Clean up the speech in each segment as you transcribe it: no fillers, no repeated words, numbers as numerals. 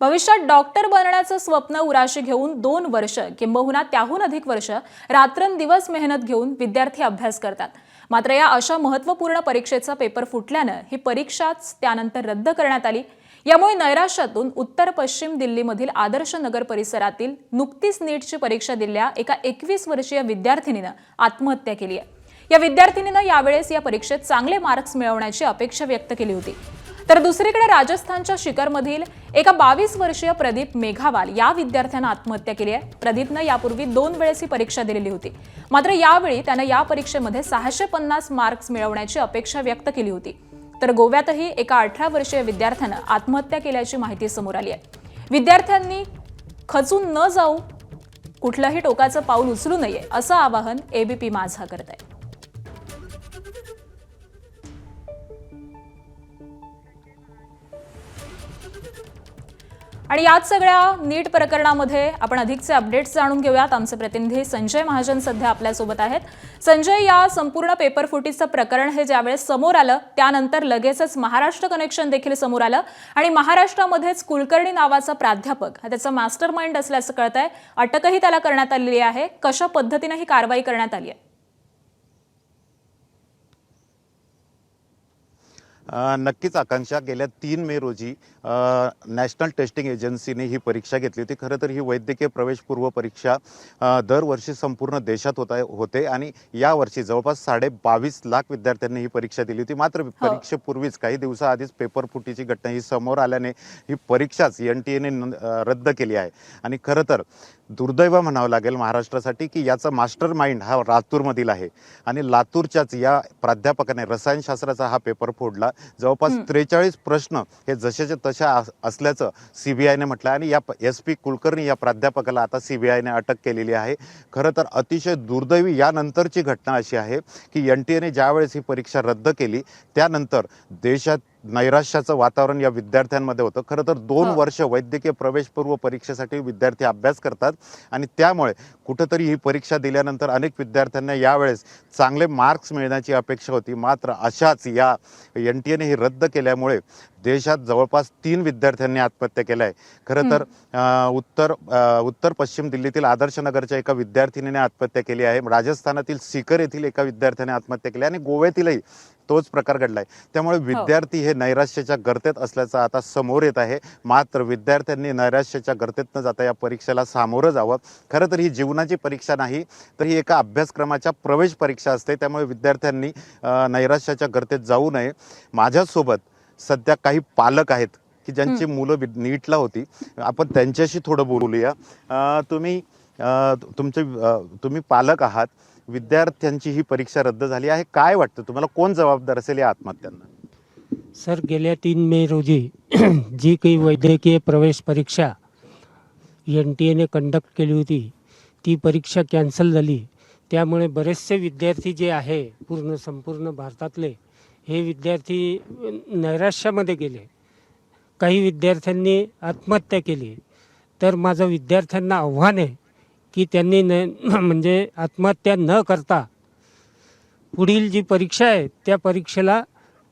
भविष्यात डॉक्टर बनण्याचं स्वप्न उराशी घेऊन 2 वर्ष किंबहुना त्याहून अधिक वर्ष रात्रंदिवस मेहनत घेऊन विद्यार्थी अभ्यास करतात. मात्र या अशा महत्त्वपूर्ण परीक्षेचा पेपर फुटल्यानं ही परीक्षाच त्यानंतर रद्द करण्यात आली. यामुळे नैराश्यातून उत्तर पश्चिम दिल्लीमधील आदर्श नगर परिसरातील नुकतीच नीटची परीक्षा दिलेल्या एका 21 वर्षीय विद्यार्थिनीनं आत्महत्या केली आहे. या विद्यार्थिनीनं यावेळेस या परीक्षेत चांगले मार्क्स मिळवण्याची अपेक्षा व्यक्त केली होती. तर दुसरीकडे राजस्थानच्या शिकरमधील एका 22 वर्षीय प्रदीप मेघावाल या विद्यार्थ्यानं आत्महत्या केली आहे. प्रदीपनं यापूर्वी 2 वेळेस ही परीक्षा दिलेली होती. मात्र यावेळी त्यानं या परीक्षेमध्ये 650 मार्क्स मिळवण्याची अपेक्षा व्यक्त केली होती. तर गोव्यातही एका 18 वर्षीय विद्यार्थ्यानं आत्महत्या केल्याची माहिती समोर आली आहे. विद्यार्थ्यांनी खचून न जाऊ कुठलंही टोकाचं पाऊल उचलू नये असं आवाहन एबीपी माझा करत आहे. आणि याच सगळ्या नीट प्रकरणामध्ये आपण अधिकचे अपडेट्स जाणून घेऊयात. आमचे प्रतिनिधी संजय महाजन सध्या आपल्यासोबत आहेत. संजय, या संपूर्ण पेपर फुटीचं प्रकरण हे ज्यावेळेस समोर आलं त्यानंतर लगेचच महाराष्ट्र कनेक्शन देखील समोर आलं आणि महाराष्ट्रामध्येच कुलकर्णी नावाचा प्राध्यापक हा त्याचा मास्टर माइंड असल्याचं कळतंय. अटकही त्याला करण्यात आलेली आहे. कशा पद्धतीने ही कारवाई करण्यात आली आहे? नक्कीच आकांक्षा, गेल्या 3 मे रोजी नॅशनल टेस्टिंग एजन्सीने ही परीक्षा घेतली होती. खरं तर ही वैद्यकीय प्रवेशपूर्व परीक्षा दरवर्षी संपूर्ण देशात होते आणि यावर्षी जवळपास 22.5 लाख विद्यार्थ्यांनी ही परीक्षा दिली होती. मात्र परीक्षेपूर्वीच काही दिवसाआधीच पेपर फुटीची घटना ही समोर आल्याने ही परीक्षाच NTA ने रद्द केली आहे. आणि खरं तर दुर्दैव म्हणावं लागेल महाराष्ट्रासाठी की याचा मास्टर माइंड हा लातूरमधील आहे आणि लातूरच्याच या प्राध्यापकाने रसायनशास्त्राचा हा पेपर फोडला. जवळपास 43 प्रश्न हे जसेच्या तशा असल्याचं CBIने म्हटलं आणि या SP कुलकर्णी या प्राध्यापकाला आता CBIने अटक केलेली आहे. खरं तर अतिशय दुर्दैवी यानंतरची घटना अशी आहे की NTAने ज्यावेळेस ही परीक्षा रद्द केली त्यानंतर देशात नैराश्याचं वातावरण या विद्यार्थ्यांमध्ये होतं. खरं तर 2 वर्ष वैद्यकीय प्रवेशपूर्व परीक्षेसाठी विद्यार्थी अभ्यास करतात आणि त्यामुळे कुठंतरी ही परीक्षा दिल्यानंतर अनेक विद्यार्थ्यांना यावेळेस चांगले मार्क्स मिळण्याची अपेक्षा होती. मात्र अशाच या NTAने ही रद्द केल्यामुळे देशात जवळपास 3 विद्यार्थ्यांनी आत्महत्या केल्या आहे. खरं तर उत्तर पश्चिम दिल्लीतील आदर्श नगरच्या एका विद्यार्थिनीने आत्महत्या केली आहे. राजस्थानातील सीकर येथील एका विद्यार्थ्याने आत्महत्या केली आणि गोव्यातीलही तोच प्रकार घडलाय. त्यामुळे विद्यार्थी हे नैराश्याच्या गर्तेत असल्याचं आता समोर येत आहे. मात्र विद्यार्थ्यांनी नैराश्याच्या गर्तेत न जाता या परीक्षेला सामोरं जावं. खरं तर ही जीवनाची परीक्षा नाही तर ही एका अभ्यासक्रमाच्या प्रवेश परीक्षा असते. त्यामुळे विद्यार्थ्यांनी नैराश्याच्या गर्तेत जाऊ नये. माझ्यासोबत सध्या काही पालक आहेत की ज्यांची मुलं नीटला होती. आपण त्यांच्याशी थोडं बोलूया. तुम्ही पालक आहात. विद्यार्थ्यांची ही परीक्षा रद्द झाली आहे. काय वाटतं तुम्हाला, कोण जबाबदार असेल या आत्महत्यांना? सर, गेल्या 3 मे रोजी जी काही वैद्यकीय प्रवेश परीक्षा NTAने कंडक्ट केली होती ती परीक्षा कॅन्सल झाली. त्यामुळे बरेचसे विद्यार्थी जे आहे संपूर्ण भारतातले हे विद्यार्थी नैराश्यामध्ये गेले. काही विद्यार्थ्यांनी आत्महत्या केली. तर माझं विद्यार्थ्यांना आव्हान आहे की त्यांनी म्हणजे आत्महत्या न करता पुढील जी परीक्षा आहे त्या परीक्षेला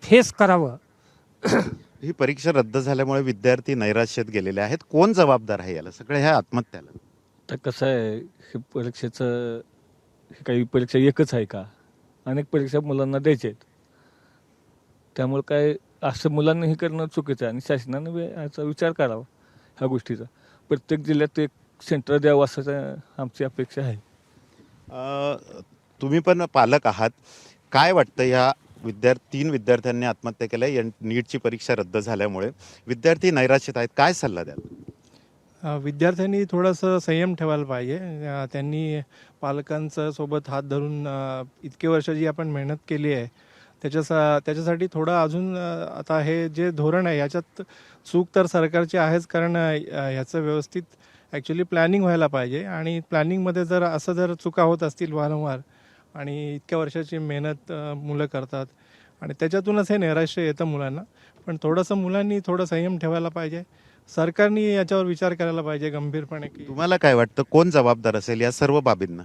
फेस करावं. ही परीक्षा रद्द झाल्यामुळे विद्यार्थी नैराश्यात गेलेले आहेत. कोण जबाबदार आहे याला, सगळ्या ह्या आत्महत्याला? तर कसं आहे, हे परीक्षेचं काही परीक्षा एकच आहे का? अनेक परीक्षा मुलांना द्यायच्या आहेत. त्यामुळे काय असं मुलांना हे करणं चुकीचं आहे आणि शासनाने याचा विचार करावा ह्या गोष्टीचा. प्रत्येक जिल्ह्यात एक सेंटर द्यावं असं आमची अपेक्षा आहे. तुम्ही पण पालक आहात. काय वाटतं, ह्या 3 विद्यार्थ्यांनी आत्महत्या केल्या नीटची परीक्षा रद्द झाल्यामुळे? विद्यार्थी नैराश्यात आहेत, काय सल्ला द्याल? विद्यार्थ्यांनी थोडंसं संयम ठेवायला पाहिजे. त्यांनी पालकांचं सोबत हात धरून इतके वर्ष जी आपण मेहनत केली आहे त्याच्यासाठी थोडं अजून आता हे जे धोरण आहे याच्यात चूक तर सरकारची आहेच, कारण ह्याचं व्यवस्थित ॲक्च्युली प्लॅनिंग व्हायला पाहिजे. आणि प्लॅनिंगमध्ये जर चुका होत असतील वारंवार आणि इतक्या वर्षाची मेहनत मुलं करतात आणि त्याच्यातूनच हे नैराश्य येतं मुलांना. पण मुलांनी थोडं संयम ठेवायला पाहिजे. सरकारने याच्यावर विचार करायला पाहिजे गंभीरपणे. की तुम्हाला काय वाटतं, कोण जबाबदार असेल या सर्व बाबींना?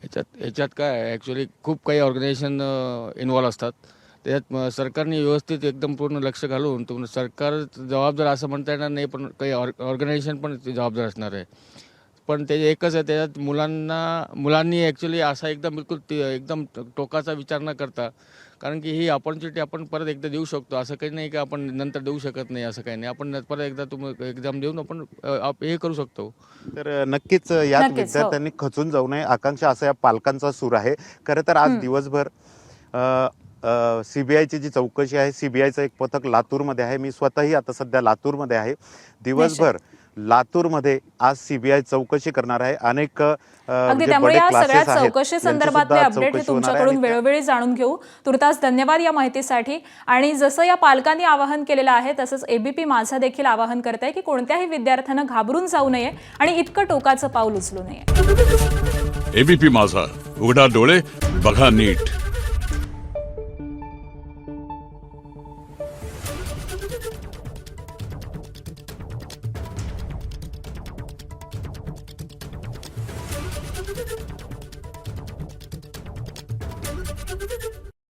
याच्यात काय ॲक्च्युली खूप काही ऑर्गनायझेशन इन्व्हॉल्व असतात. त्याच्यात सरकारने व्यवस्थित एकदम पूर्ण लक्ष घालून सरकार जबाबदार असं म्हणता येणार नाही, पण काही ऑर्गनायझेशन पण जबाबदार असणार आहे. पण ते एकच आहे, त्याच्यात मुलांनी ॲक्च्युली असा एकदम बिलकुल एकदम टोकाचा विचार न करता, कारण की ही अपॉर्च्युनिटी आपण परत एकदा देऊ शकतो. असं काही नाही की आपण नंतर देऊ शकत नाही, असं काही नाही. आपण परत एकदा तुम्ही एक्झाम देऊन आपण हे करू शकतो. तर नक्कीच यात नक्कीच, हो. विद्यार्थ्यांनी खचून जाऊ नये, आकांक्षा असा या पालकांचा सूर आहे. खरं तर आज दिवसभर CBIची जी चौकशी आहे, CBIचं एक पथक लातूरमध्ये आहे. मी स्वतःही आता सध्या लातूरमध्ये आहे. दिवसभर लातूरमध्ये आज CBI चौकशी करणार आहे. अनेक अगदी जे त्यामुळे बडे या क्लासेस सगळ्या आहेत, चौकशी यांची संदर्भातले सुद्धा अपडेट हे चौकशी होणार आहे. तुमच्याकडून आणि वेळोवेळी जाणून घेऊ. तुर्तास धन्यवाद या माहितीसाठी. आणि जसं या पालकांनी आवाहन केलेलं आहे तसंच ABP माझा देखील आवाहन करत आहे की कोणत्याही विद्यार्थ्यांना घाबरून जाऊ नये आणि इतकं टोकाचं पाऊल उचलू नये. ABP माझा, उघडा डोळे बघा नीट.